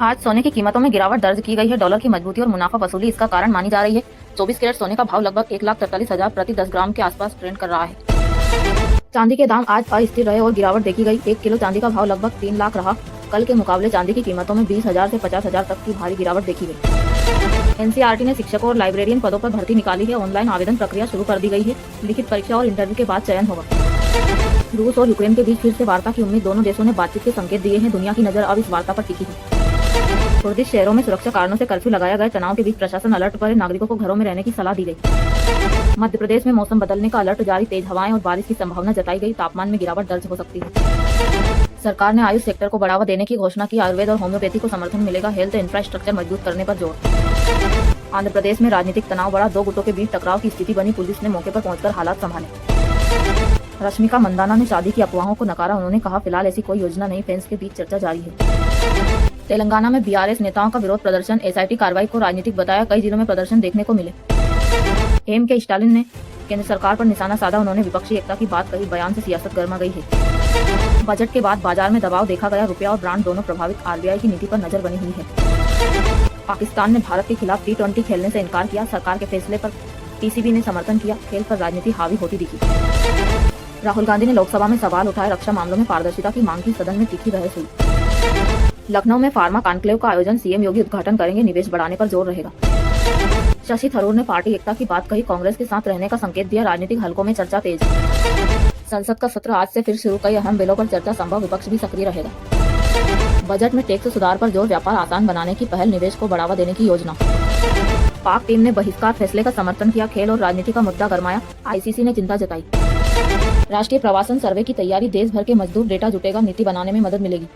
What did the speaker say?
आज सोने की कीमतों में गिरावट दर्ज की गई है। डॉलर की मजबूती और मुनाफा वसूली इसका कारण मानी जा रही है। 24 कैरेट सोने का भाव लगभग 1,43,000 प्रति 10 ग्राम के आसपास ट्रेंड कर रहा है। चांदी के दाम आज अस्थिर रहे और गिरावट देखी गई। 1 किलो चांदी का भाव लगभग 3 लाख रहा। कल के मुकाबले चांदी की कीमतों में 20,000 से 50,000 तक की भारी गिरावट देखी गई। एनसीईआरटी ने शिक्षकों और लाइब्रेरियन पदों पर भर्ती निकाली है। ऑनलाइन आवेदन प्रक्रिया शुरू कर दी गई है। लिखित परीक्षा और इंटरव्यू के बाद चयन होगा। रूस और यूक्रेन के बीच फिर से वार्ता की उम्मीद। दोनों देशों ने बातचीत के संकेत दिए हैं। दुनिया की नजर अब इस वार्ता पर टिकी है। कुर्दिश शहरों में सुरक्षा कारणों से कर्फ्यू लगाया गया। तनाव के बीच प्रशासन अलर्ट पर है। नागरिकों को घरों में रहने की सलाह दी गई। मध्य प्रदेश में मौसम बदलने का अलर्ट जारी। तेज हवाएं और बारिश की संभावना जताई गई। तापमान में गिरावट दर्ज हो सकती है। सरकार ने आयुष सेक्टर को बढ़ावा देने की घोषणा की। आयुर्वेद और होम्योपैथी को समर्थन मिलेगा। हेल्थ इंफ्रास्ट्रक्चर मजबूत करने पर जोर। आंध्र प्रदेश में राजनीतिक तनाव बढ़ा। 2 गुटों के बीच टकराव की स्थिति बनी। पुलिस ने मौके पर पहुंचकर हालात संभाले। रश्मिका मंदाना ने शादी की अफवाहों को नकारा। उन्होंने कहा, फिलहाल ऐसी कोई योजना नहीं। फैंस के बीच चर्चा जारी है। तेलंगाना में बीआरएस नेताओं का विरोध प्रदर्शन। एसआईटी कार्रवाई को राजनीतिक बताया। कई जिलों में प्रदर्शन देखने को मिले। एम के स्टालिन ने केंद्र सरकार पर निशाना साधा। उन्होंने विपक्षी एकता की बात कही। बयान से सियासत गर्मा गई है। बजट के बाद बाजार में दबाव देखा गया। रुपया और ब्रांड दोनों प्रभावित। आरबीआई की नीति पर नजर बनी हुई है। पाकिस्तान ने भारत के खिलाफ T20 खेलने से इनकार किया। सरकार के फैसले पर पीसीबी ने समर्थन किया। खेल पर राजनीति हावी होती दिखी। राहुल गांधी ने लोकसभा में सवाल उठाए। रक्षा मामलों में पारदर्शिता की मांग की। सदन में तीखी बहस हुई। लखनऊ में फार्मा कॉन्क्लेव का आयोजन। सीएम योगी उद्घाटन करेंगे। निवेश बढ़ाने पर जोर रहेगा। शशि थरूर ने पार्टी एकता की बात कही। कांग्रेस के साथ रहने का संकेत दिया। राजनीतिक हलकों में चर्चा तेज। संसद का सत्र आज से फिर शुरू। कई अहम बिलों पर चर्चा संभव। विपक्ष भी सक्रिय रहेगा। बजट में टैक्स सुधार पर जोर। व्यापार आसान बनाने की पहल। निवेश को बढ़ावा देने की योजना। पाक टीम ने बहिष्कार फैसले का समर्थन किया। खेल और राजनीति का मुद्दा गरमाया। आईसीसी ने चिंता जताई। राष्ट्रीय प्रवासन सर्वे की तैयारी। देश भर के मजदूर डेटा जुटेगा। नीति बनाने में मदद मिलेगी।